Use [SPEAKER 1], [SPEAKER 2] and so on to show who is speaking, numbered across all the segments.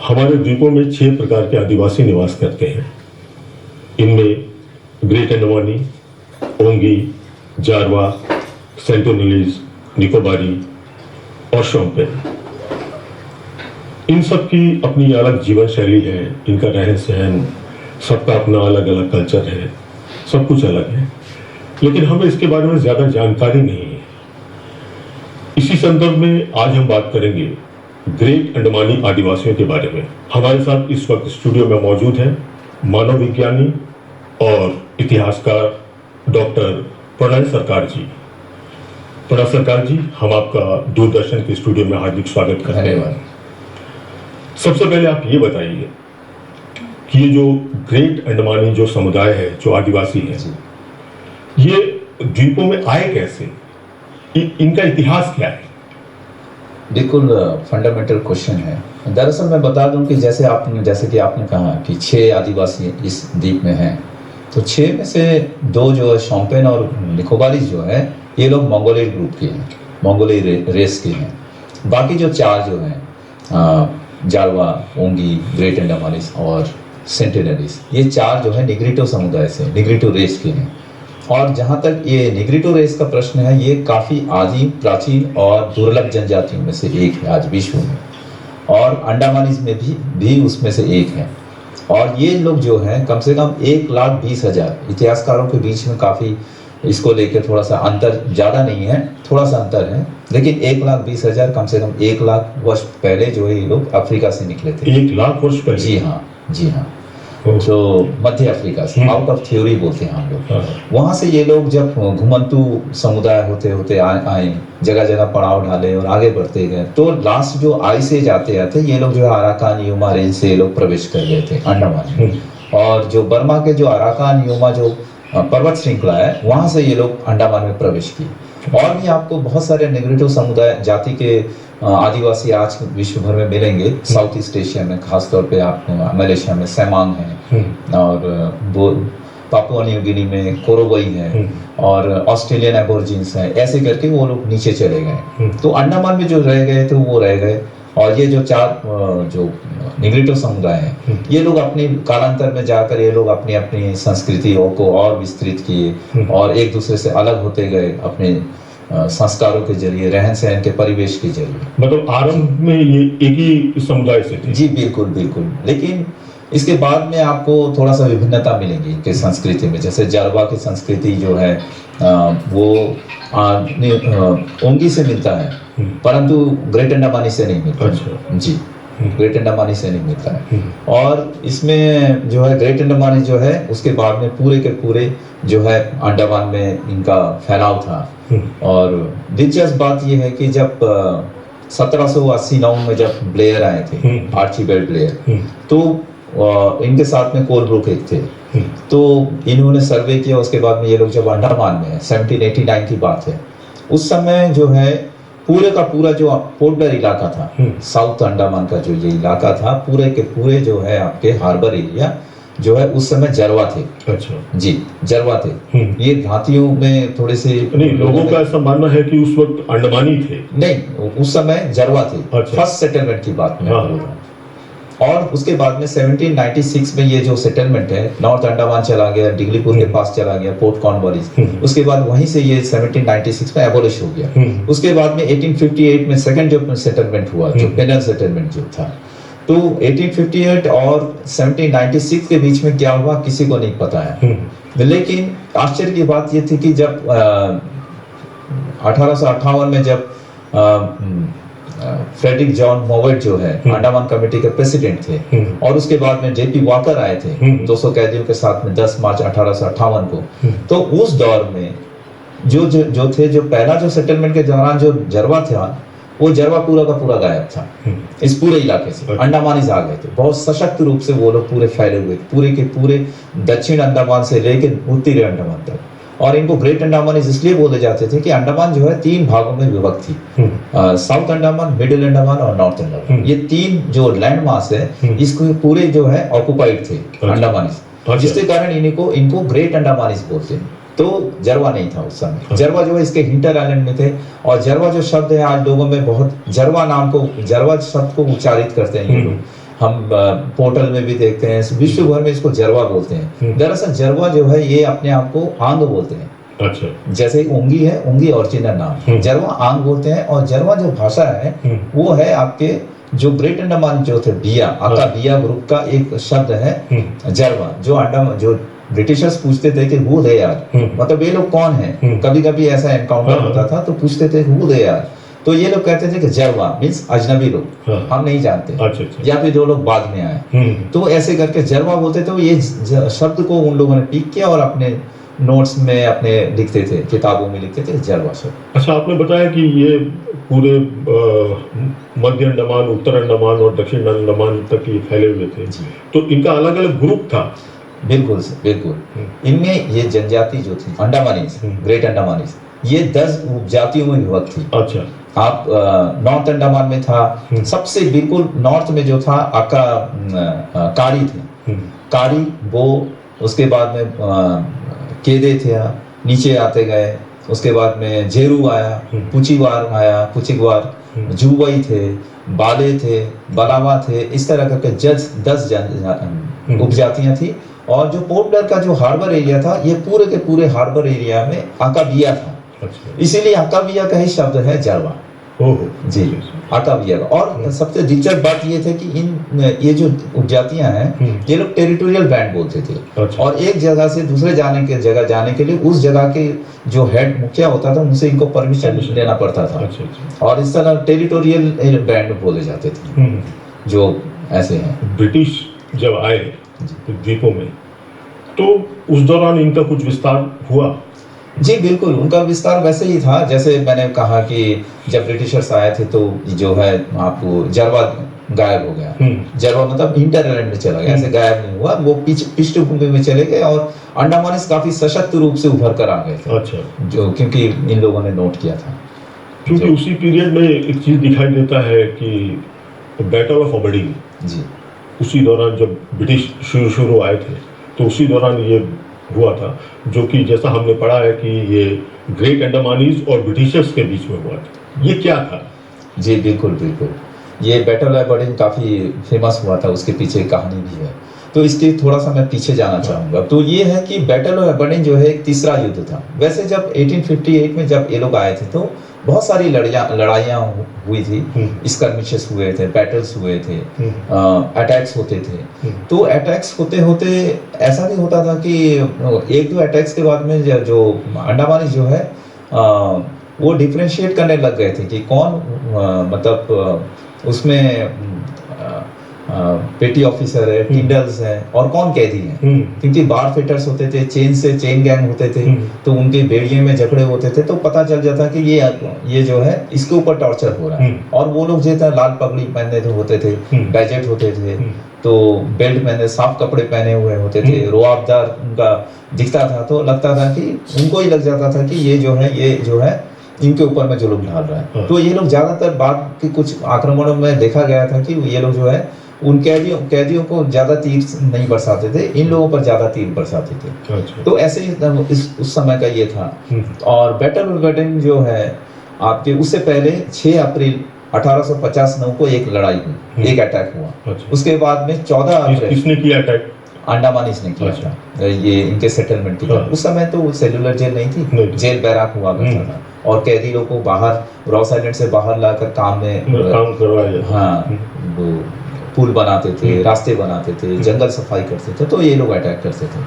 [SPEAKER 1] हमारे द्वीपों में 6 प्रकार के आदिवासी निवास करते हैं। इनमें ग्रेट अंडमानी, ओंगी, जारवा, सेंटिनेलीज, निकोबारी और शोम्पेन। इन सब की अपनी अलग जीवन शैली है, इनका रहन सहन, सबका अपना अलग अलग कल्चर है, सब कुछ अलग है, लेकिन हमें इसके बारे में ज़्यादा जानकारी नहीं है। इसी संदर्भ में आज हम बात करेंगे ग्रेट अंडमानी आदिवासियों के बारे में। हमारे साथ इस वक्त स्टूडियो में मौजूद हैं मानव विज्ञानी और इतिहासकार डॉक्टर प्रणय सरकार जी। प्रणय सरकार जी, हम आपका दूरदर्शन के स्टूडियो में हार्दिक स्वागत करते हैं। सबसे पहले आप ये बताइए कि ये जो ग्रेट अंडमानी जो समुदाय है, जो आदिवासी है, ये द्वीपों में आए कैसे? इनका इतिहास क्या है?
[SPEAKER 2] बिल्कुल फंडामेंटल क्वेश्चन है। दरअसल मैं बता दूं कि जैसे कि आपने कहा कि 6 आदिवासी इस द्वीप में हैं, तो 6 में से 2 जो है शोम्पेन और निकोबारी जो है, ये लोग मंगोलियन ग्रुप के हैं, मंगोलियन रेस के हैं। बाकी जो 4 जो हैं जारवा, ओंगी, ग्रेट अंडमानीज और सेंटिनेलीज, ये 4 जो है निग्रिटो समुदाय से, निग्रिटो रेस के हैं। और जहाँ तक ये निग्रिटो रेस का प्रश्न है, ये काफ़ी आदिम, प्राचीन और दुर्लभ जनजातियों में से एक है आज विश्व में, और अंडमानीज में भी उसमें से एक है। और ये लोग जो हैं कम से कम 1,20,000, इतिहासकारों के बीच में काफ़ी इसको लेकर थोड़ा सा अंतर, ज़्यादा नहीं है, थोड़ा सा अंतर है, लेकिन 1,20,000 कम से कम 1,00,000 वर्ष पहले जो है ये लोग अफ्रीका से निकले थे।
[SPEAKER 1] 1,00,000 वर्ष पहले?
[SPEAKER 2] जी हाँ। तो मध्य अफ्रीका से, आउट ऑफ थ्योरी बोलते हैं हम लोग। वहाँ से ये लोग जब घुमंतु समुदाय होते होते आए, जगह जगह पड़ाव डाले और आगे बढ़ते गए, तो लास्ट जो आई से जाते आते ये लोग जो है अराकान यूमा रेंज से ये लोग प्रवेश कर गए थे अंडमान में। और जो बर्मा के जो अराकान यूमा जो पर्वत श्रृंखला है, वहाँ से ये लोग अंडमान में प्रवेश किए। और भी आपको बहुत सारे निग्रिटो समुदाय जाति के आदिवासी आज विश्व भर में मिलेंगे। साउथ ईस्ट एशिया में खासतौर पे आप मलेशिया में सेमांग है, और वो पापुआ न्यू गिनी में कोरोबई है, और ऑस्ट्रेलियन एबोरिजिन्स हैं। ऐसे करके वो लोग नीचे चले गए, तो अंडमान में जो रह गए थे वो रह गए। और ये जो 4 जो निग्रिटो समुदाय हैं, ये लोग अपने कालांतर में जाकर ये लोग अपनी अपनी संस्कृतियों को और विस्तृत किए और एक दूसरे से अलग होते गए अपने संस्कारों के जरिए, रहन सहन के परिवेश के जरिए।
[SPEAKER 1] मतलब आरंभ में ये एक ही समुदाय से थे? जी
[SPEAKER 2] बिल्कुल। लेकिन इसके बाद में आपको थोड़ा सा विभिन्नता मिलेगी इनके संस्कृति में। जैसे जारवा की संस्कृति जो है वो ओंगी से मिलता है, परंतु ग्रेट अंडमानी से नहीं मिलता।
[SPEAKER 1] अच्छा।
[SPEAKER 2] जी, ग्रेट अंडमानी से नहीं मिलता है। और इसमें जो है ग्रेट अंडमानी जो है उसके बाद में पूरे के पूरे जो है अंडमान में इनका फैलाव था। और दिलचस्प बात यह है कि जब 1789 में जब ब्लेयर आए थे, आर्चीबाल्ड ब्लेयर, तो इनके साथ में कोलब्रुक एक थे, तो इन्होंने सर्वे किया। उसके बाद में ये लोग जब अंडमान में है, 1789 की बात है, उस समय जो है पूरे का पूरा जो पोर्ट ब्लेयर इलाका था, साउथ अंडमान का जो ये इलाका था, पूरे के पूरे जो है आपके हार्बर एरिया जो है उस समय जरवा थे।
[SPEAKER 1] अच्छा
[SPEAKER 2] जी, जरवा थे। ये घाटियों में थोड़े से
[SPEAKER 1] नहीं, लोगों का ऐसा मानना है कि उस वक्त अंडमानी थे।
[SPEAKER 2] नहीं, उस समय जरवा थे।
[SPEAKER 1] अच्छा।
[SPEAKER 2] फर्स्ट सेटलमेंट की बात मैं बोल रहा हूँ। और उसके बाद में 1796 में ये जो सेटलमेंट है, नॉर्थ अंडमान चला गया, डिगलीपुर के पास चला गया, पोर्ट कॉर्नवालिस। उसके बाद वहीं से ये 1796 में एबोलिश हो गया। उसके बाद में 1858 में सेकंड जो सेटलमेंट हुआ, जो पेनल सेटलमेंट जो था, तो 1858 और 1796 के बीच में क्या हुआ किसी को नहीं पता है। लेकिन आश्चर्य की बात ये थी कि जब 1858 में जब फ्रेडरिक जॉन मोवेट जो है अंडमान कमेटी के प्रेसिडेंट थे, और उसके बाद में जेपी वॉकर आए थे 200 कैदियों के साथ में 10 मार्च 1858 को। तो उस दौर में जो पहला जो सेटलमेंट के दौरान जो जरवा था, वो जरवा पूरा का पूरा गायब था इस पूरे इलाके से। अंडमानीज आ गए थे बहुत सशक्त रूप से, वो लोग पूरे फैले हुए थे, पूरे के पूरे दक्षिण अंडमान से लेकर उत्तरी अंडमान तक। और इनको ग्रेट अंडमान इसलिए बोले जाते थे कि अंडमान जो है 3 भागों में विभक्त थी, साउथ अंडमान, मिडिल अंडमान और नॉर्थ अंडमान। ये 3 जो लैंड मास है, इसको पूरे जो है ऑक्युपाइड थे अंडमानीज, जिसके कारण इनको ग्रेट अंडमानीज बोलते हैं। तो जरवा नहीं था उस समय। जरवा जो है इसके हिंटर आइलैंड में थे। और जरवा जो शब्द है आज लोगों में बहुत, जरवा नाम को, जरवा शब्द को उच्चारित करते हैं ये लोग, हम पोर्टल में भी देखते हैं, विश्व भर में इसको जरवा बोलते हैं। दरअसल जरवा जो है ये अपने आप को आंग बोलते हैं।
[SPEAKER 1] अच्छा।
[SPEAKER 2] जैसे ओंगी है, ओंगी ओरिजिनल नाम, जरवा आंग बोलते हैं। और जरवा जो भाषा है वो है आपके जो ग्रेट अंडमान जो थे बिया, आका बिया ग्रुप का एक शब्द है जरवा, जो अंडमान जो ब्रिटिशर्स पूछते थे कि हु दे आर, मतलब ये लोग कौन हैं। कभी कभी ऐसा एनकाउंटर होता था तो पूछते थे हु दे आर, तो ये लोग कहते थे कि जरवा मीन्स अजनबी लोग, हम नहीं जानते।
[SPEAKER 1] अच्छा।
[SPEAKER 2] या फिर जो लोग बाद में आए, तो ऐसे करके जरवा बोलते थे। ये शब्द को उन लोगों ने पिक किया और अपने नोट्स में अपने लिखते थे, किताबों में लिखते थे जरवा शब्द।
[SPEAKER 1] अच्छा, आपने बताया कि ये पूरे मध्य अंडमान, उत्तर अंडमान और दक्षिण अंडमान तक ये फैले हुए थे, तो इनका अलग अलग ग्रुप था।
[SPEAKER 2] बिल्कुल सर, बिल्कुल। इनमें ये जनजाति जो थी अंडमानीज, ग्रेट अंडमानीज, ये 10 उपजातियों में विभक्त थी।
[SPEAKER 1] अच्छा।
[SPEAKER 2] आप नॉर्थ अंडमान में था, सबसे बिल्कुल नॉर्थ में जो था आका कारी थे, कारी वो, उसके बाद में केदे थे, नीचे आते गए, उसके बाद में जेरू आया, पुचीवार आया, पुचिगवार, जुवई थे, बाले थे, बलावा थे, इस तरह करके 10 उपजातियां थी। और जो पोर्ट ब्लेयर का जो हार्बर एरिया था, ये पूरे के पूरे हार्बर एरिया में आकाबिया था।
[SPEAKER 1] अच्छा।
[SPEAKER 2] इसीलिए आकाबिया का ही शब्द है जरवा। जी, आकाबिया का। और सबसे दिलचस्प बात ये थे कि ये जो उपजातियां हैं ये लोग टेरिटोरियल बैंड बोलते थे।
[SPEAKER 1] अच्छा।
[SPEAKER 2] और एक जगह से दूसरे जगह जाने के लिए उस जगह के जो हेड मुखिया होता था उनसे इनको परमिशन लेना पड़ता था।
[SPEAKER 1] अच्छा।
[SPEAKER 2] और इस तरह टेरिटोरियल बैंड बोले जाते थे जो ऐसे हैं।
[SPEAKER 1] ब्रिटिश जब आए द्वीपों में तो उस दौरान इनका कुछ विस्तार हुआ?
[SPEAKER 2] जी बिल्कुल, उनका विस्तार वैसे ही था जैसे मैंने कहा कि जब ब्रिटिशर्स आए थे तो जो है आपको जरवा गायब हो गया। जरवा मतलब इंटरलैंड में चला गया, ऐसे गायब नहीं हुआ, वो पृष्ठभूमि में चले गए और अंडमानीज काफी सशक्त रूप से उभर कर आ गए थे।
[SPEAKER 1] अच्छा।
[SPEAKER 2] जो क्योंकि इन लोगों ने नोट किया था।
[SPEAKER 1] क्योंकि उसी पीरियड में एक चीज दिखाई देता है कि बैटल ऑफ अबरडीन,
[SPEAKER 2] जी,
[SPEAKER 1] उसी दौरान जब ब्रिटिश शुरू आए थे तो उसी दौरान ये हुआ था, जो कि जैसा हमने पढ़ा है कि ये ग्रेट अंडमानीज और ब्रिटिशर्स के बीच में हुआ था। ये क्या था?
[SPEAKER 2] जी बिल्कुल बिल्कुल, ये बैटल ऑफ अबरडीन काफ़ी फेमस हुआ था, उसके पीछे एक कहानी भी है, तो इसके थोड़ा सा मैं पीछे जाना चाहूँगा। तो ये है कि बैटल ऑफ अबरडीन जो है एक तीसरा युद्ध था। वैसे जब 1858 में जब ये लोग आए थे तो बहुत सारी लड़ाइयाँ हुई थी, स्कर्मिशेस हुए थे, बैटल्स हुए थे, अटैक्स होते थे। तो अटैक्स होते होते ऐसा भी होता था कि एक दो अटैक्स के बाद में जो अंडमानी जो है वो डिफ्रेंशिएट करने लग गए थे कि कौन मतलब उसमें पेटी ऑफिसर है, टिंडल्स हैं और कौन कैदी हैं। क्योंकि बार फिटर्स होते थे, चेन गैंग होते थे, तो उनके बेड़िए में झगड़े होते थे, तो पता चल जाता कि ये जो है इसके ऊपर टॉर्चर हो रहा है। और वो लोग जो था लाल पगड़ी पहने होते थे, बैजेट होते थे, तो बेल्ट पहने, साफ कपड़े पहने हुए होते थे, रोआबदार उनका दिखता था, तो लगता था कि उनको ही लग जाता था कि ये जो है इनके ऊपर में जुल्म ढाल रहा है। तो ये लोग ज्यादातर बाद के कुछ आक्रमणों में देखा गया था कि ये लोग जो है उन कैदियों को ज्यादा तीर नहीं बरसाते थे, इन लोगों पर ज्यादा तीर बरसाते थे।
[SPEAKER 1] अच्छा।
[SPEAKER 2] तो ऐसे ही उस समय का ये था। और बैटल ऑफ अबरडीन जो है आपके उससे पहले 6 अप्रैल 1859 को एक लड़ाई हुई, एक अटैक हुआ।
[SPEAKER 1] अच्छा। उसके
[SPEAKER 2] उसके बाद में 14 अप्रैल
[SPEAKER 1] किसने किया अटैक?
[SPEAKER 2] अंडमानीज ने किया था, ये इनके सेटलमेंट की। उस समय तो सेलुलर जेल नहीं थी, जेल बैराक हुआ करता था और कैदी लोगों को बाहर रॉस आइलैंड से बाहर लाकर काम
[SPEAKER 1] करवाया जाता।
[SPEAKER 2] हाँ, वो पुल बनाते थे, रास्ते बनाते थे, जंगल सफाई करते थे, तो ये लोग अटैक करते थे।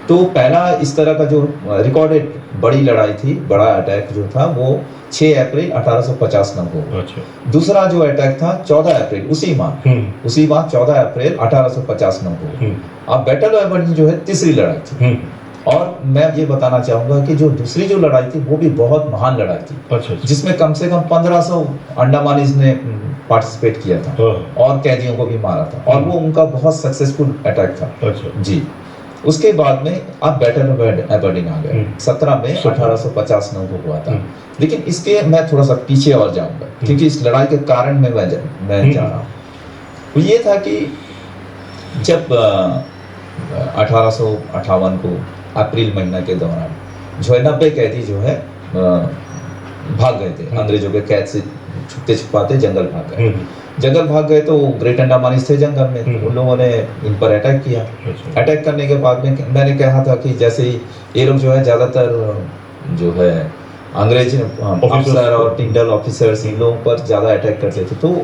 [SPEAKER 2] तो पहला इस तरह का जो रिकॉर्डेड बड़ी लड़ाई थी, बड़ा अटैक जो था वो 6 अप्रैल 1859 को हुआ।
[SPEAKER 1] अच्छा।
[SPEAKER 2] दूसरा जो अटैक था 14 अप्रैल उसी माह 14 अप्रैल 1859 को। अब बैटल ऑफ अबरडीन जो है तीसरी लड़ाई थी। और मैं ये बताना चाहूंगा कि जो दूसरी जो लड़ाई थी वो भी बहुत महान लड़ाई थी।
[SPEAKER 1] अच्छा।
[SPEAKER 2] जिसमें कम से कम 1500 अंडमानीज ने पार्टिसिपेट किया था और कैदियों को भी मारा था, और वो उनका बहुत सक्सेसफुल अटैक था।
[SPEAKER 1] अच्छा।
[SPEAKER 2] जी। उसके बाद में अब बैटल ऑफ अबरडीन आ गया 17 मई 1859 को हुआ था। लेकिन इसके मैं थोड़ा सा पीछे और जाऊंगा क्योंकि इस लड़ाई के कारण में मैं जा रहा हूँ। तो ये था कि जब 1858 को अप्रैल महीना के दौरान जो है 90 कैदी जो है भाग गए थे, अंग्रेजों के कैद से छुपते छुपाते जंगल भाग गए। जंगल भाग गए तो ग्रेट अंडमानीज थे जंगल में, उन लोगों ने इन पर अटैक किया।
[SPEAKER 1] अच्छा।
[SPEAKER 2] अटैक करने के बाद में मैंने कहा था कि जैसे ही ये लोग जो है ज़्यादातर जो है अंग्रेज अफसर और टिंडल ऑफिसर्स इन लोगों पर ज़्यादा अटैक करते थे, तो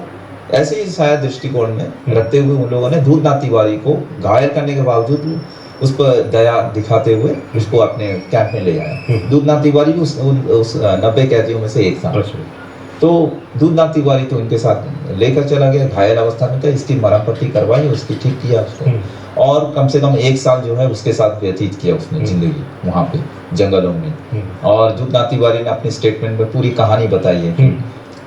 [SPEAKER 2] ऐसे ही शायद दृष्टिकोण में रखते हुए उन लोगों ने दूधनाथ तिवारी को घायल करने के बावजूद उस पर दया दिखाते हुए उसको अपने कैंप में ले आया। दूधनाथ तिवारी भी उस 90 कैदियों में से एक था।
[SPEAKER 1] अच्छा।
[SPEAKER 2] तो दूधनाथ तिवारी तो उनके साथ लेकर चला गया, घायल अवस्था में था, इसकी मरहम पट्टी करवाई, उसकी ठीक किया उसको, और कम से कम 1 साल जो है उसके साथ व्यतीत किया उसने जिंदगी वहाँ पे जंगलों में। और दूधनाथ तिवारी ने अपने स्टेटमेंट में पूरी कहानी बताई है कि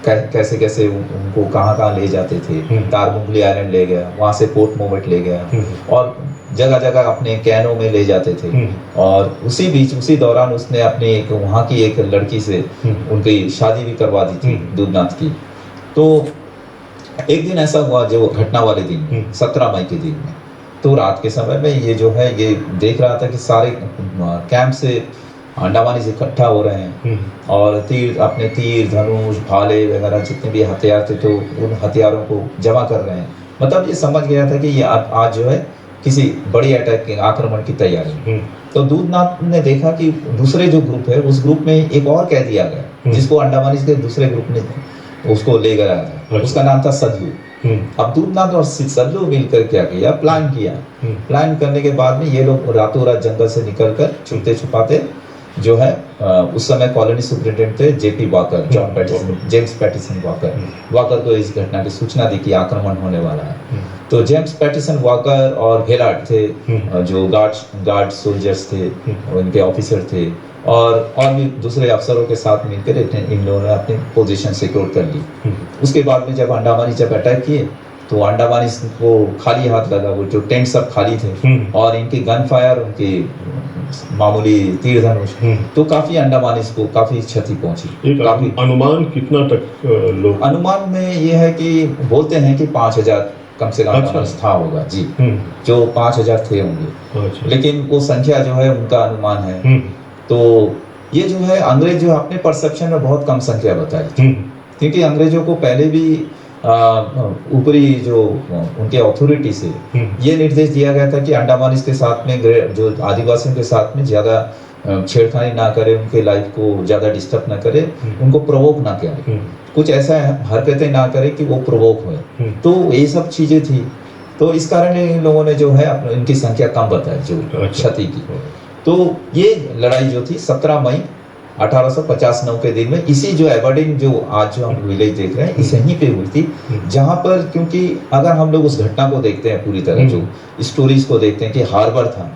[SPEAKER 2] कैसे कैसे उनको कहाँ कहाँ ले जाते थे। तारमुगली आइलैंड ले गया, वहाँ से पोर्ट मोमेट ले गया, और जगह जगह अपने कैनों में ले जाते थे। और उसी बीच उसी दौरान उसने अपने एक वहाँ की एक लड़की से उनकी शादी भी करवा दी थी दूधनाथ की। तो एक दिन ऐसा हुआ, जो घटना वाले दिन 17 मई के दिन में, तो रात के समय में ये जो है ये देख रहा था कि सारे कैंप से अंडमानीज इकट्ठा हो रहे हैं और अपने तीर धनुष भाले वगैरह जितने भी हथियार थे तो उन हथियारों को जमा कर रहे हैं। मतलब ये समझ गया था कि ये आज जो है किसी बड़ी अटैक के आक्रमण की तैयारी। तो दूधनाथ ने देखा कि दूसरे जो ग्रुप है उस ग्रुप में एक और कैदी आ गया जिसको अंडमानीज के दूसरे ग्रुप ने उसको ले गया था। उसका नाम था सदलू। अब दूधनाथ और सदलू मिलकर क्या किया, प्लान किया। प्लान करने के बाद में ये लोग रातों रात जंगल से निकलकर छुपते छुपाते जो है उस समय कॉलोनी सुपरिटेंडेंट थे JP walker, James Pattinson walker को इस घटना की सूचना दी कि आक्रमण होने वाला है। तो जेम्स पैटिसन वॉकर और हेलार्ड थे जो गार्ड सोल्जर्स थे, उनके ऑफिसर थे, और भी दूसरे अफसरों के साथ मिलकर इन लोगों ने अपनी पोजीशन सिक्योर कर ली। उसके बाद में जब अंडमानी अटैक किए तो अंडमानी को खाली हाथ लगा, वो जो टेंट सब खाली थे और इनकी गन फायर, उनकी मामूली तीर धनुष, तो काफी अंडमानीज को काफी क्षति पहुंची। काफी
[SPEAKER 1] अनुमान कितना तक लोग?
[SPEAKER 2] अनुमान में ये है कि बोलते हैं कि 5000 कम से कम अंडमानीज था होगा जी, जो 5000 थे होंगे। लेकिन वो संख्या जो है उनका अनुमान है। तो ये जो है अंग्रेज जो अपने परसेप्शन में बहुत कम संख्या बताई थी, क्योंकि अंग्रेजों को पहले भी ऊपरी जो उनके अथॉरिटी से ये निर्देश दिया गया था कि अंडमानीज के साथ में जो आदिवासियों के साथ में ज़्यादा छेड़खानी ना करे, उनके लाइफ को ज़्यादा डिस्टर्ब ना करे, उनको प्रोवोक ना करे, कुछ ऐसा हरकतें ना करे कि वो प्रोवोक हो। तो ये सब चीज़ें थी, तो इस कारण इन लोगों ने जो है इनकी संख्या कम बताई जो क्षति की। तो ये लड़ाई जो थी 17 मई 1859 के दिन में, इसी जो एबरडीन जो आज जो हम विलेज देख रहे हैं इस यहीं पे हुई थी, जहां पर, क्योंकि अगर हम लोग उस घटना को देखते हैं पूरी तरह, जो स्टोरीज को देखते हैं कि हार्बर था,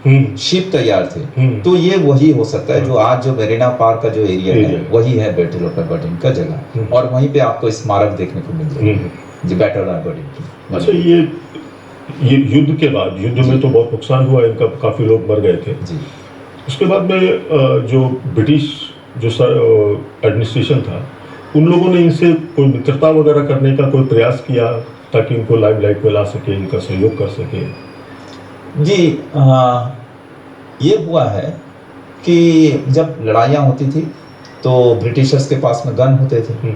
[SPEAKER 2] शिप तैयार थे, तो ये वही हो सकता है जो आज जो मेरीना पार्क का जो एरिया है वही है बैटल ऑफ एबरडीन का जगह, और वहीं पे आपको स्मारक देखने को मिल जाएगा जो बैटल ऑफ एबरडीन।
[SPEAKER 1] अच्छा, ये युद्ध के बाद, युद्ध में तो बहुत नुकसान हुआ इनका, काफी लोग मर गए थे जी। उसके बाद में जो ब्रिटिश जो एडमिनिस्ट्रेशन था, उन लोगों ने इनसे कोई मित्रता वगैरह करने का कोई प्रयास किया ताकि इनको लाइमलाइट में ला सके, इनका सहयोग कर सके?
[SPEAKER 2] जी, ये हुआ है कि जब लड़ाइयाँ होती थी तो ब्रिटिशर्स के पास में गन होते थे,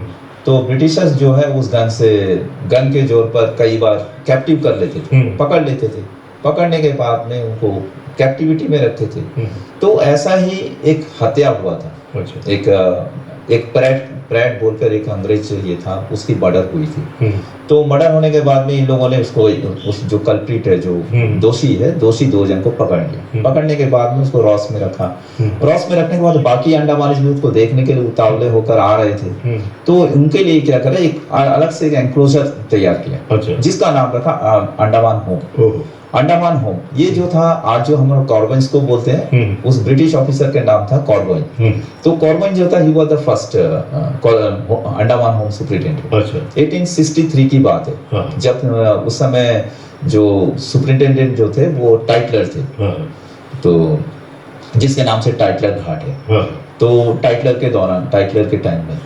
[SPEAKER 2] तो ब्रिटिशर्स जो है उस गन के जोर पर कई बार कैप्टिव कर लेते थे, पकड़ लेते थे। पकड़ने के बाद में उनको कैप्टिविटी में रखते थे। तो ऐसा ही एक हत्या हुआ था। अच्छा। एक प्रैट बोलकर एक अंग्रेज ये था, उसकी मर्डर हुई थी। तो मर्डर होने के बाद में इन लोगों ने उसको, उस जो कल्प्रिट है, जो दोषी 2 जन को पकड़ लिया। पकड़ने के बाद में उसको रॉस में रखा। रॉस में रखने के बाद बाकी अंडमानीज भी उसको देखने के लिए उतावले होकर आ रहे थे, तो उनके लिए क्या करे, एक अलग से एक एनक्लोजर तैयार किया। अच्छा। जिसका नाम रखा अंडमान होम। अंडमान होम ये जो था, आज जो हम लोग कॉर्बन को बोलते हैं, उस ब्रिटिश ऑफिसर के नाम था कॉर्बन। तो कॉर्बन जो था, he was the first Andaman home superintendent. अच्छा। 1863 की बात है। हाँ। जब उस समय जो सुपरिटेंडेंट जो थे वो टाइटलर थे। हाँ। तो जिसके नाम से टाइटलर घाट है। हाँ। तो टाइटलर के टाइम में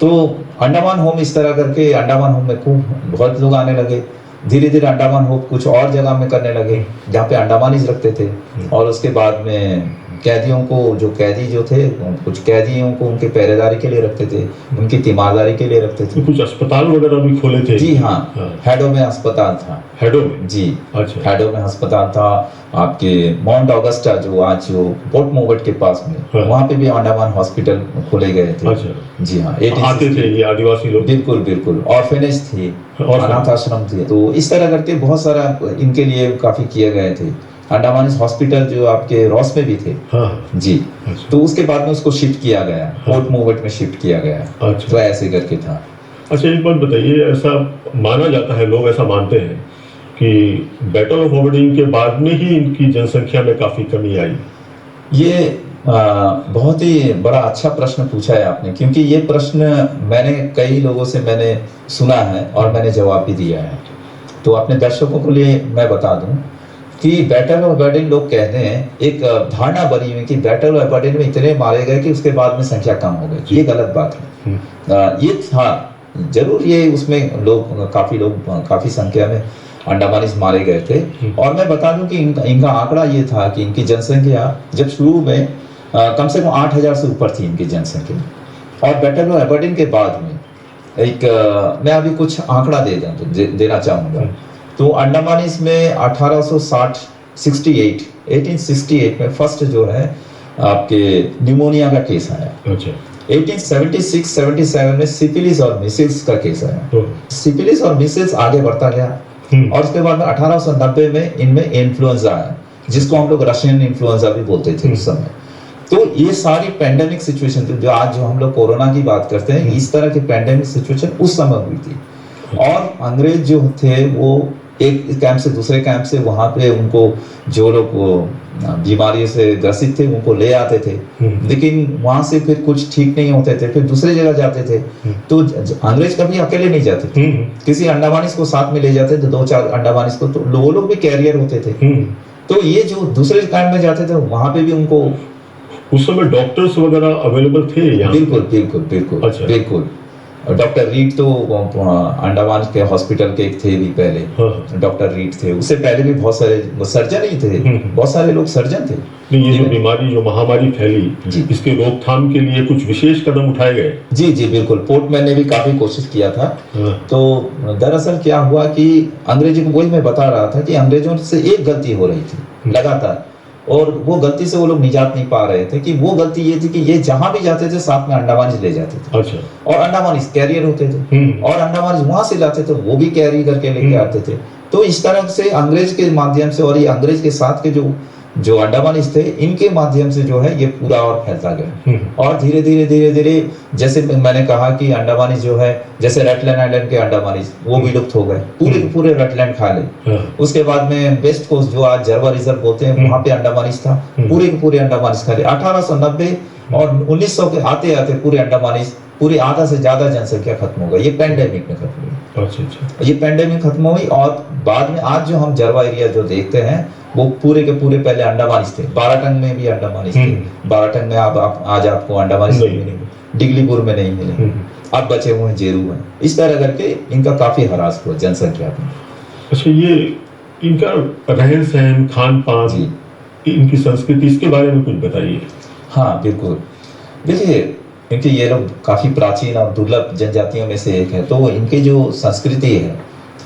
[SPEAKER 2] तो अंडमान होम इस तरह करके अंडमान होम में खूब बहुत लोग आने लगे। धीरे धीरे अंडमान होम कुछ और जगह में करने लगे जहाँ पे अंडमानीज रखते थे, और उसके बाद में कैदियों को, जो कैदी जो थे, कुछ कैदियों को उनके पहरेदारी के लिए रखते थे, उनकी तीमारदारी के लिए रखते थे।
[SPEAKER 1] कुछ अस्पताल वगैरह भी खोले थे?
[SPEAKER 2] जी हाँ, हेडो में अस्पताल था।
[SPEAKER 1] हेडो में?
[SPEAKER 2] जी,
[SPEAKER 1] अच्छा।
[SPEAKER 2] हेडो में अस्पताल था। आपके माउंट ऑगस्टा जो आज जो पोर्ट मोबट के पास में,
[SPEAKER 1] हाँ।
[SPEAKER 2] वहाँ पे भी अंडमान हॉस्पिटल खोले गए थे।
[SPEAKER 1] अच्छा।
[SPEAKER 2] जी हाँ,
[SPEAKER 1] आते थे ये आदिवासी लोग?
[SPEAKER 2] बिल्कुल बिल्कुल। ऑर्फेनेज थी,
[SPEAKER 1] Orphanage।
[SPEAKER 2] अनाथ आश्रम थे, तो इस तरह करके बहुत सारा इनके लिए काफी किए गए थे। अंडमान हॉस्पिटल जो आपके रॉस में भी थे।
[SPEAKER 1] हाँ।
[SPEAKER 2] जी।
[SPEAKER 1] अच्छा।
[SPEAKER 2] तो उसके बाद में उसको शिफ्ट किया गया, पोर्ट मोबट में शिफ्ट किया गया।
[SPEAKER 1] अच्छा।
[SPEAKER 2] तो ऐसे करके था।
[SPEAKER 1] अच्छा, एक बात बताइए, ऐसा माना जाता है, लोग ऐसा मानते हैं कि बैटल ऑफ ओवरडीन के बाद में ही इनकी जनसंख्या में काफी कमी आई।
[SPEAKER 2] ये बहुत ही बड़ा अच्छा प्रश्न पूछा है आपने, क्योंकि ये प्रश्न मैंने कई लोगों से मैंने सुना है और मैंने जवाब भी दिया है। तो अपने दर्शकों के लिए मैं बता दूं कि बैटल ऑफ एबरडीन, लोग कहते हैं, एक धारणा बनी हुई कि बैटल ऑफ एबरडीन में इतने मारे गए कि उसके बाद में संख्या कम हो गई। ये गलत बात है। ये था जरूर, ये उसमें लोग काफी संख्या में अंडमानीज मारे गए थे। और मैं बता दूं कि इनका आंकड़ा ये था कि इनकी जनसंख्या जब शुरू में कम से कम 8,000 से ऊपर थी इनकी जनसंख्या। और बैटल ऑफ एबरडीन के बाद में मैं अभी कुछ आंकड़ा देना चाहूंगा। तो अंडमानीज में 1868 में फर्स्ट जो है आपके निमोनिया का केस आया।
[SPEAKER 1] अच्छा।
[SPEAKER 2] 1876-77 में सिफिलिस और मिसिल्स का केस आया। सिफिलिस और मिसिल्स आगे बढ़ता गया और उसके बाद में 1890 में इनमें इन्फ्लुएंजा आया, जिसको हम लोग रशियन इन्फ्लुएंजा भी बोलते थे उस समय। तो ये सारी पैंडेमिक सिचुएशन थी, जो आज जो हम लोग कोरोना की बात करते हैं, इस तरह की पैंडेमिक सिचुएशन उस समय हुई थी। और अंग्रेज जो थे वो एक कैंप से दूसरे कैंप से, वहां पे उनको जो लोग बीमारियों से ग्रसित थे उनको ले आते थे, लेकिन वहां से फिर कुछ ठीक नहीं होते थे, फिर दूसरी जगह जाते थे। तो अंग्रेज कभी अकेले नहीं जाते थे, किसी अंडमानीज को साथ में ले जाते थे, 2-4 अंडमानीज को, तो वो लोग भी कैरियर होते थे। तो ये जो दूसरे कैंप में जाते थे वहां पे भी उनको,
[SPEAKER 1] उस समय डॉक्टर्स वगैरह अवेलेबल थे यहाँ?
[SPEAKER 2] बिल्कुल।
[SPEAKER 1] अच्छा।
[SPEAKER 2] बिल्कुल। डॉक्टर रीड तो अंडमान के हॉस्पिटल के एक थे भी पहले।
[SPEAKER 1] हाँ।
[SPEAKER 2] डॉक्टर रीड थे, उससे पहले भी बहुत सारे सर्जन ही थे, बहुत सारे लोग सर्जन थे।
[SPEAKER 1] नहीं, ये जो बीमारी, जो महामारी फैली, इसके रोकथाम के लिए कुछ विशेष कदम उठाए गए?
[SPEAKER 2] जी बिल्कुल। पोर्टमैन ने भी काफी कोशिश किया था।
[SPEAKER 1] हाँ।
[SPEAKER 2] तो दरअसल क्या हुआ कि अंग्रेजों को, वही मैं बता रहा था कि अंग्रेजों से एक गलती हो रही थी लगातार, और वो गलती से वो लोग निजात नहीं पा रहे थे। कि वो गलती ये थी कि ये जहां भी जाते थे साथ में अंडमानीज ले जाते थे।
[SPEAKER 1] अच्छा।
[SPEAKER 2] और अंडमानीज कैरियर होते थे, और अंडमानीज वहां से लाते थे, वो भी कैरी करके लेके आते थे। तो इस तरह से अंग्रेज के माध्यम से, और ये अंग्रेज के साथ के जो अंडमानीज थे, इनके माध्यम से जो है ये पूरा और फैलता गया। और धीरे धीरे जैसे मैंने कहा कि अंडमानीज जो है, जैसे रेटलैंड आइलैंड के अंडमानीज वो विलुप्त हो गए, पूरे के पूरे रेटलैंड खा ले। उसके बाद में वेस्ट कोस्ट, जो आज जरवा रिजर्व बोलते हैं, वहां पे अंडमानीज था, पूरे के पूरे अंडमानीज खा ले। 1890 और 1900 के आते आते पूरे अंडमानीज, पूरी आधा से ज्यादा जनसंख्या खत्म हो गई। ये पैंडेमिक में खत्म हुई। अच्छा। ये पैंडेमिक खत्म हुई, और बाद में आज जो हम जरवा एरिया जो देखते हैं, वो पूरे के पूरे पहले अंडमानीज थे। बाराटंग में भी अंडमानीज थे। बाराटंग में आज आपको अंडमानीज नहीं मिलेंगे, डिगलीपुर में नहीं मिलेंगे, अब बचे हुए जेरू हैं। इस तरह करके इनका काफी ह्रास हुआ जनसंख्या में।
[SPEAKER 1] अच्छा, ये इनका रहन सहन, खान पान, इनकी संस्कृति, इसके बारे में कुछ बताइए।
[SPEAKER 2] हाँ बिल्कुल। देखिए, क्योंकि ये लोग काफी प्राचीन और दुर्लभ जनजातियों में से एक है, तो इनकी जो संस्कृति है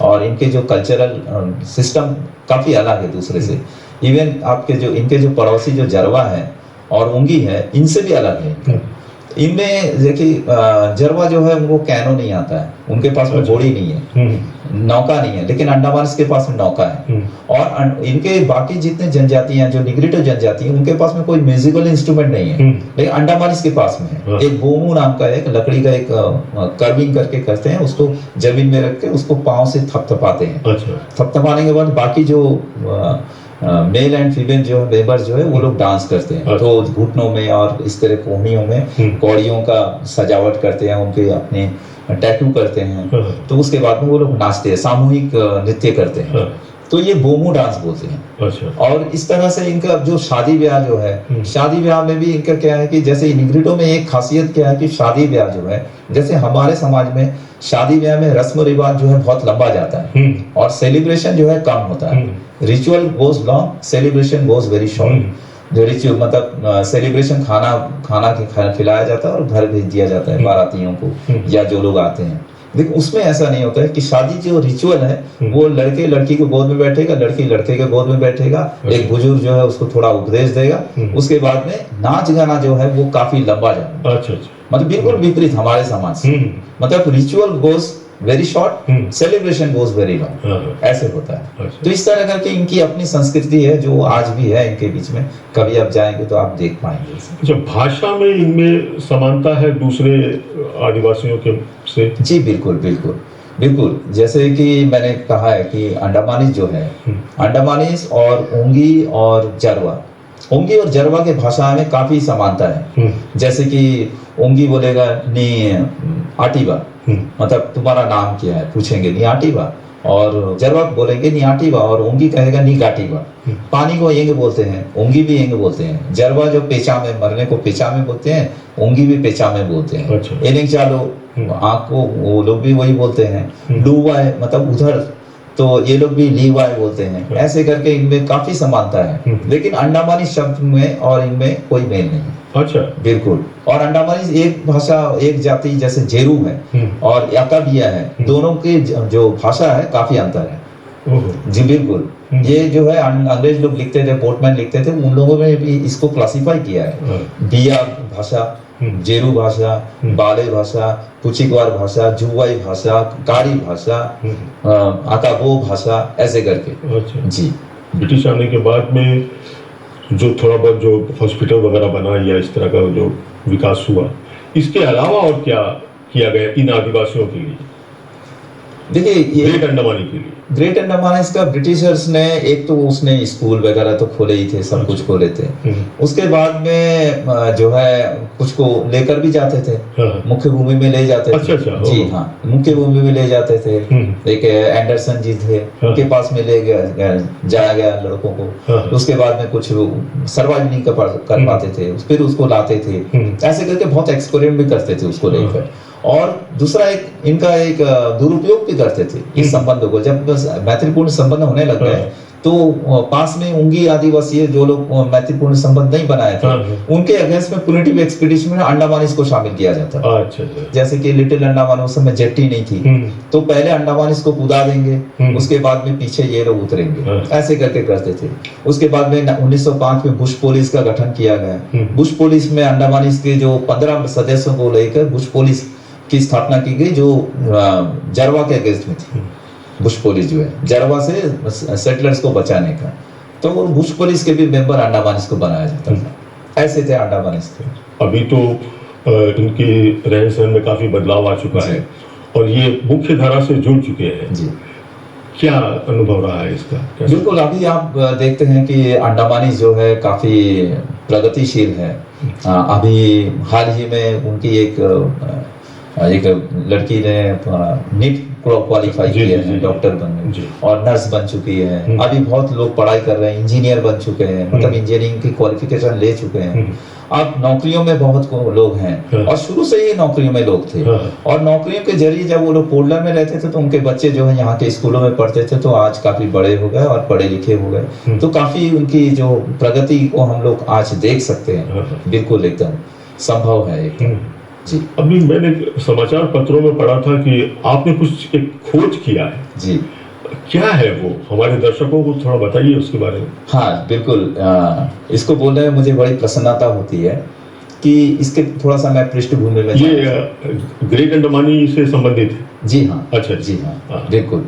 [SPEAKER 2] और इनके जो कल्चरल सिस्टम काफी अलग है दूसरे से। इवन आपके जो इनके जो पड़ोसी जो जरवा है और उंगी है, इनसे भी अलग है। इनमें देखिए, जरवा जो है उनको कैनो नहीं आता है, उनके पास में घोड़ी नहीं है, नौका नहीं है, लेकिन अंडमानीज के पास में नौका है। और इनके बाकी जितने जनजातियां, जो निग्रिटो जनजाति हैं, उनके पास में कोई म्यूजिकल इंस्ट्रूमेंट नहीं है, लेकिन अंडमानीज के पास में है। एक बोमू नाम का एक लकड़ी का एक कर्विंग करके करते हैं, उसको जमीन में रख के उसको पाँव से थपथपाते हैं। थपथपाने के बाद बाकी जो मेल एंड फीमेल जो लेबर जो है वो लोग डांस करते हैं। तो घुटनों में और इस तरह कोहनियों में कौड़ियों का सजावट करते हैं, उनके अपने टैटू करते हैं। तो उसके बाद में वो लोग नाचते हैं, सामूहिक नृत्य करते हैं। तो ये बोमू डांस बोलते हैं। अच्छा। और इस तरह से इनका जो शादी ब्याह जो है, शादी ब्याह में भी इनका क्या है कि जैसे निग्रिटो में एक खासियत क्या है कि शादी ब्याह जो है, जैसे हमारे समाज में शादी ब्याह में रस्म रिवाज जो है बहुत लंबा जाता है और सेलिब्रेशन जो है कम होता है। Ritual goes long, celebration goes very short. जो रिचुअल मतलब सेलिब्रेशन खाना खिलाया जाता है और घर भेज दिया जाता है बारातियों को या जो लोग आते हैं। लेकिन उसमें ऐसा नहीं होता है कि शादी जो रिचुअल है वो लड़के लड़की के गोद में बैठेगा, लड़की लड़के के गोद में बैठेगा, एक बुजुर्ग जो है उसको थोड़ा उपदेश देगा, उसके बाद में नाच गाना जो है वो काफी लंबा जाएगा।
[SPEAKER 1] अच्छा अच्छा।
[SPEAKER 2] मतलब बिल्कुल विपरीत हमारे समाज से। मतलब ritual goes very short, celebration goes very long, ऐसे होता है। तो इस तरह करके इनकी अपनी संस्कृति है जो आज भी है इनके बीच में। कभी आप जाएंगे तो आप देख पाएंगे।
[SPEAKER 1] अच्छा, भाषा में इनमें समानता है दूसरे आदिवासियों के से?
[SPEAKER 2] जी बिल्कुल बिल्कुल बिल्कुल। जैसे कि मैंने कहा है कि अंडमानीज जो है, अंडमानीज और ओंगी और जरवा, ओंगी और जरवा के भाषा में काफी समानता है। जैसे कि ओंगी बोलेगा नी आटीबा, मतलब तुम्हारा नाम क्या है पूछेंगे नी आटीबा, और जरवा बोलेंगे नी आटीबा, और ओंगी कहेगा नी गाटीबा। पानी को येंगे बोलते हैं, ओंगी भी येंगे बोलते हैं। जरवा जो पेचा में, मरने को पेचा में बोलते हैं, ओंगी भी पेचा में बोलते हैं।
[SPEAKER 1] अच्छा।
[SPEAKER 2] एलिंग चालो आँख को वो लोग भी वही बोलते हैं। लूवा है मतलब उधर, तो ये लोग भी लीवाय बोलते हैं। ऐसे करके इनमें काफी समानता है। लेकिन अंडमानी शब्द में और इनमें कोई मेल नहीं।
[SPEAKER 1] अच्छा।
[SPEAKER 2] बिल्कुल। और अंडमानी एक भाषा एक जाति जैसे जेरू है और याकाबिया है, दोनों के जो भाषा है काफी अंतर है। जी बिल्कुल। ये जो है अंग्रेज लोग लिखते थे, पोर्टमैन लिखते थे, उन लोगों ने भी इसको क्लासिफाई किया है। बिया भाषा, जेरू भाषा, बाले भाषा, पुचिकवार भाषा, जुवाई भाषा, कारी भाषा, आकाबो भाषा, ऐसे करके।
[SPEAKER 1] अच्छा।
[SPEAKER 2] जी।
[SPEAKER 1] ब्रिटिश आने के बाद में जो थोड़ा बहुत जो हॉस्पिटल वगैरह बना या इस तरह का जो विकास हुआ, इसके अलावा और क्या किया गया इन आदिवासियों के लिए?
[SPEAKER 2] देखिए ये
[SPEAKER 1] ग्रेट अंडमानी के लिए,
[SPEAKER 2] ग्रेट अंडमान का ब्रिटिशर्स ने एक तो उसने स्कूल वगैरह तो खोले ही थे, सब कुछ खोले थे। उसके बाद में जो है कुछ को लेकर भी जाते थे, मुख्य भूमि में ले जाते थे।
[SPEAKER 1] अच्छा,
[SPEAKER 2] जी हाँ, मुख्य भूमि में ले जाते थे। एक एंडरसन जी थे, उनके पास में ले जाया गया लड़कों को। उसके बाद में कुछ सर्वाइव नहीं कर पाते थे, फिर उसको लाते थे। ऐसे करके बहुत एक्सपेरिमेंट भी करते थे उसको लेकर। और दूसरा एक इनका एक दुरुपयोग भी करते थे इस संबंध को। जब मैत्रीपूर्ण संबंध होने लग गए तो पास में उंगी आदिवासी जो लोग मैत्रीपूर्ण संबंध नहीं बनाए थे, उनके अगेंस्ट में पुनिटिव एक्सपीडिशन में अंडमानीज को शामिल किया जाता।
[SPEAKER 1] अच्छा।
[SPEAKER 2] जैसे कि लिटिल अंडमान उस समय जेट्टी नहीं थी, तो पहले अंडमानीज को कूदा देंगे, उसके बाद में पीछे ये लोग उतरेंगे, ऐसे करके करते थे। उसके बाद में 1905 में बुश पुलिस का गठन किया गया। बुश पुलिस में अंडमानीज के जो 15 सदस्यों को लेकर बुश पुलिस की स्थापना की गई, जो जरवा के अगेंस्ट में थी। बुश पुलिस जो है जरवा से सेटलर्स को बचाने का, तो वो बुश पुलिस के भी मेंबर अंडमानीज को बनाया जाता था। ऐसे थे अंडमानीज के।
[SPEAKER 1] अभी तो इनकी रहन सहन में काफी बदलाव आ चुका है और ये मुख्य धारा से जुड़ चुके हैं।
[SPEAKER 2] जी।
[SPEAKER 1] क्या अनुभव रहा है इसका?
[SPEAKER 2] बिल्कुल, अभी आप देखते हैं कि अंडमानी जो है काफी प्रगतिशील है। अभी हाल ही में उनकी एक लड़की ने नीट क्वालिफाई किया है, डॉक्टर बनने और नर्स बन चुकी है। अभी बहुत लोग पढ़ाई कर रहे हैं, इंजीनियर बन चुके हैं, मतलब इंजीनियरिंग की क्वालिफिकेशन ले चुके हैं। अब नौकरियों में बहुत लोग हैं और शुरू से ही नौकरियों में लोग थे। और नौकरियों के जरिए जब वो लोग पोर्टलैंड में रहते थे तो उनके बच्चे जो है यहाँ के स्कूलों में पढ़ते थे, तो आज काफी बड़े हो गए और पढ़े लिखे हो गए। तो काफी उनकी जो प्रगति को हम लोग आज देख सकते हैं। बिल्कुल एकदम संभव है एकदम। जी।
[SPEAKER 1] अभी मैंने समाचार पत्रों में पढ़ा था कि आपने कुछ एक खोज किया है।
[SPEAKER 2] जी।
[SPEAKER 1] क्या है वो, हमारे दर्शकों को थोड़ा बताइए उसके बारे में।
[SPEAKER 2] हाँ बिल्कुल, इसको बोलने में मुझे बड़ी प्रसन्नता होती है कि इसके थोड़ा सा मैं पृष्ठभूमि में।
[SPEAKER 1] ये ग्रेट अंडमानी से संबंधित है?
[SPEAKER 2] जी हाँ।
[SPEAKER 1] अच्छा
[SPEAKER 2] जी हाँ बिल्कुल,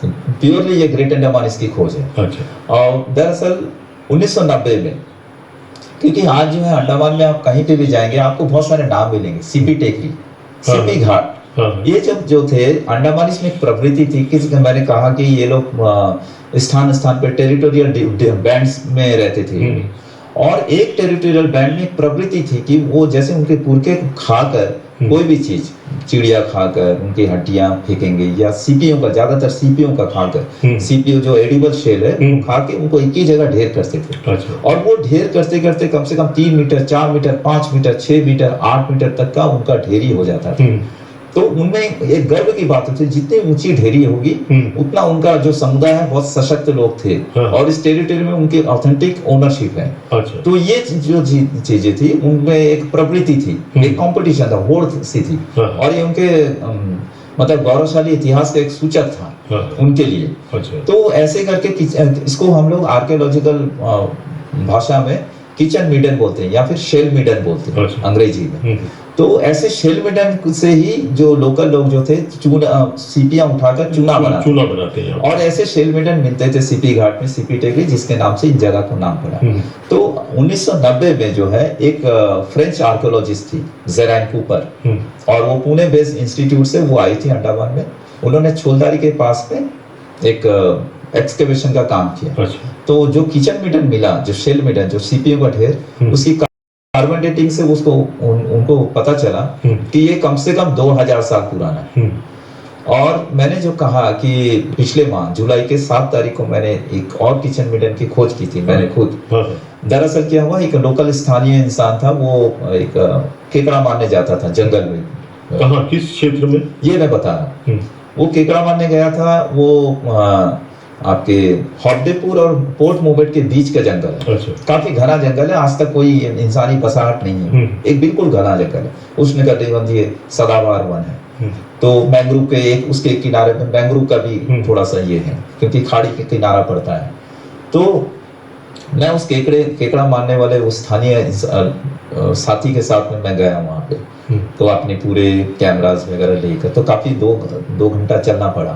[SPEAKER 2] प्योरली ये ग्रेट अंडमान की खोज है।
[SPEAKER 1] अच्छा। और
[SPEAKER 2] दरअसल 1990 में, क्योंकि आज जो है अंडमान में आप कहीं पे भी जाएंगे आपको बहुत सारे नाम मिलेंगे, सीपी टेकरी, सीपी घाट, ये जो थे अंडमानिस में एक प्रवृत्ति थी कि मैंने कहा कि ये लोग स्थान स्थान पे टेरिटोरियल बैंड्स में रहते थे। और एक टेरिटोरियल बैंड में एक प्रवृत्ति थी कि वो जैसे उनके पुरखे खाकर कोई भी चीज, चिड़िया खाकर उनकी हड्डियां फेंकेंगे, या सीपियों का, ज्यादातर सीपियों का खाकर, सीपीओ जो एडिबल शेल है वो खा के उनको एक ही जगह ढेर करते थे।
[SPEAKER 1] अच्छा।
[SPEAKER 2] और वो ढेर करते करते कम से कम 3 metre, 4 metre, 5 metre, 6 metre, 8 metre तक का उनका ढेरी हो जाता था। तो उनमें एक गर्व की बात होती है, जितनी ऊंची ढेरी होगी उतना उनका जो समुदाय है बहुत सशक्त लोग थे,
[SPEAKER 1] हाँ।
[SPEAKER 2] और इस टेरिटरी में उनकी ऑथेंटिक ओनरशिप है।
[SPEAKER 1] अच्छा।
[SPEAKER 2] तो ये जो चीजें थी उनमें एक प्रवृत्ति थी, एक कंपटीशन था, होड़ सी थी,
[SPEAKER 1] हाँ।
[SPEAKER 2] और ये उनके मतलब गौरवशाली इतिहास का एक सूचक था,
[SPEAKER 1] हाँ।
[SPEAKER 2] उनके लिए।
[SPEAKER 1] अच्छा।
[SPEAKER 2] तो ऐसे करके इसको हम लोग आर्कियोलॉजिकल भाषा में किचन मिडन बोलते हैं, या फिर शेल मिडन बोलते हैं
[SPEAKER 1] अच्छा।
[SPEAKER 2] अंग्रेजी में। तो ऐसे शेल मिडन से ही जो लोकल लोग जो थे सीपियां उठाकर चूना बनाते हैं, और ऐसे शेल मिडन मिलते थे सीपी घाट में, सीपी टेकरी, जिसके नाम से इन जगह को नाम पड़ा। तो 1990 में जो है एक फ्रेंच आर्कियोलॉजिस्ट थी जेराइन कूपर, और वो पुणे बेस्ड इंस्टीट्यूट से वो आई थी अंडमान में। उन्होंने छोलदारी के पास में एक एक्सकेवेशन का काम किया।
[SPEAKER 1] अच्छा।
[SPEAKER 2] तो जो किचन मिडन मिला, जो शेल मिडन, जो सीपीयू का ढेर, उसकी कार्बन डेटिंग से उसको उनको पता चला कि ये कम से कम 2000 साल पुराना है। और मैंने जो कहा कि पिछले माह जुलाई के 7 तारीख को मैंने एक और किचन मिडन की खोज की थी, मैंने खुद। दरअसल क्या हुआ, एक लोकल स्थानीय इंसान था, वो एक केकड़ा मारने जाता था जंगल में।
[SPEAKER 1] कहाँ, किस क्षेत्र में? ये
[SPEAKER 2] मैं बता रहा हूँ। वो केकड़ा मारने गया था, वो आपके हॉब्डेपुर और पोर्ट मोबेट के बीच का जंगल है।
[SPEAKER 1] अच्छा।
[SPEAKER 2] काफी घना जंगल है, आज तक कोई इंसानी बसाहट नहीं है, एक बिल्कुल घना जंगल है। उसमें कटिबंधीय सदाबहार वन है। तो मैंग्रोव के एक उसके किनारे में मैंग्रोव का भी थोड़ा सा ये है, क्योंकि खाड़ी के किनारा पड़ता है। तो मैं उस केकड़ा मारने वाले उस स्थानीय साथी के साथ में मैं गया वहां पे। तो अपने पूरे कैमरास वगैरह लेकर, तो काफी दो घंटा चलना पड़ा।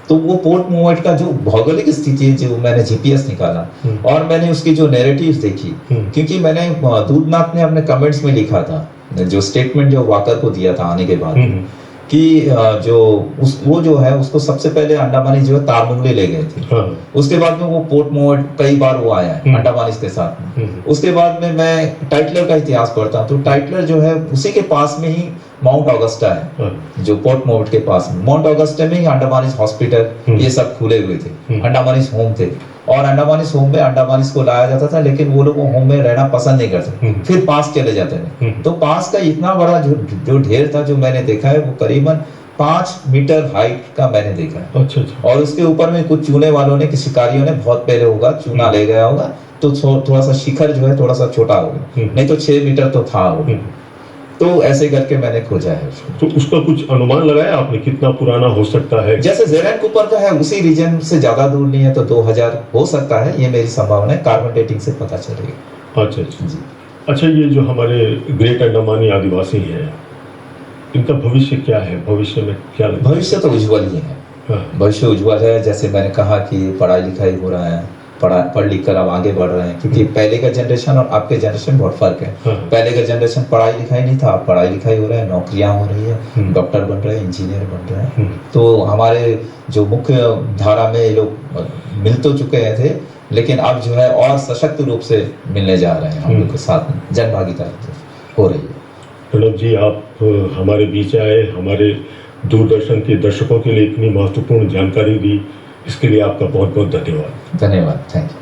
[SPEAKER 2] तो वो पोर्ट मोबेट का जो भौगोलिक स्थिति है, जो मैंने जीपीएस निकाला, और मैंने उसकी जो नैरेटिव्स देखी, क्योंकि मैंने दूधनाथ ने अपने कमेंट्स में लिखा था, जो स्टेटमेंट जो वाकर को दिया था आने के बाद, कि वो जो है उसको सबसे पहले अंडमानी जो है तारमुंगली ले गए थे। हाँ। उसके बाद में वो पोर्ट मोबेट कई बार वो आया है अंडमानीज के साथ में। उसके बाद में मैं टाइटलर का इतिहास पढ़ता हूँ, तो टाइटलर जो है उसी के पास में ही माउंट ऑगस्टा है। हाँ। जो पोर्ट मोबेट के पास में माउंट ऑगस्टा में ही अंडमानीज हॉस्पिटल ये सब खुले हुए थे, अंडमानीज होम थे। और अंडमानीज होम में अंडमानीज को लाया जाता था, लेकिन वो लोग होम में रहना पसंद नहीं करते, फिर पास चले जाते थे। तो पास का इतना बड़ा जो ढेर था, जो मैंने देखा है, वो करीबन 5 मीटर हाइट का मैंने देखा है। अच्छा। और उसके ऊपर में कुछ चूने वालों ने, शिकारियों ने बहुत पहले होगा चूना ले गया होगा, तो थोड़ा सा शिखर जो है थोड़ा सा छोटा होगा, नहीं तो 6 मीटर तो था वो। तो ऐसे करके मैंने खोजा है उसको।
[SPEAKER 1] तो उसका कुछ अनुमान लगाया आपने, कितना पुराना हो सकता है?
[SPEAKER 2] जैसे जेराइन कूपर का है, उसी रीजन से ज्यादा दूर नहीं है, तो 2000 हो सकता है, ये मेरी संभावना है। कार्बन डेटिंग से पता चलेगा।
[SPEAKER 1] अच्छा जी। अच्छा, ये जो हमारे ग्रेट अंडमानी आदिवासी हैं, इनका भविष्य क्या है? भविष्य में क्या लगता है?
[SPEAKER 2] भविष्य तो उज्ज्वल ही है। हाँ। भविष्य उज्ज्वल है। जैसे मैंने कहा कि पढ़ाई लिखाई हो रहा है, पढ़ लिख कर अब आगे बढ़ रहे हैं, क्योंकि पहले का जनरेशन और आपके जनरेशन बहुत फर्क है। हाँ। पहले का जनरेशन पढ़ाई लिखाई नहीं था, अब पढ़ाई लिखाई हो रहा है, नौकरियां हो रही है, डॉक्टर बन रहे हैं, इंजीनियर बन रहे हैं। तो हमारे जो मुख्य धारा में ये लोग मिल तो चुके थे, लेकिन अब जो है और सशक्त रूप से मिलने जा रहे हैं हम लोग के साथ में, जन भागीदारी हो रही है।
[SPEAKER 1] प्रणब जी, आप हमारे बीच आए, हमारे दूरदर्शन के दर्शकों के लिए इतनी महत्वपूर्ण जानकारी दी, इसके लिए आपका बहुत बहुत धन्यवाद।
[SPEAKER 2] धन्यवाद, थैंक यू।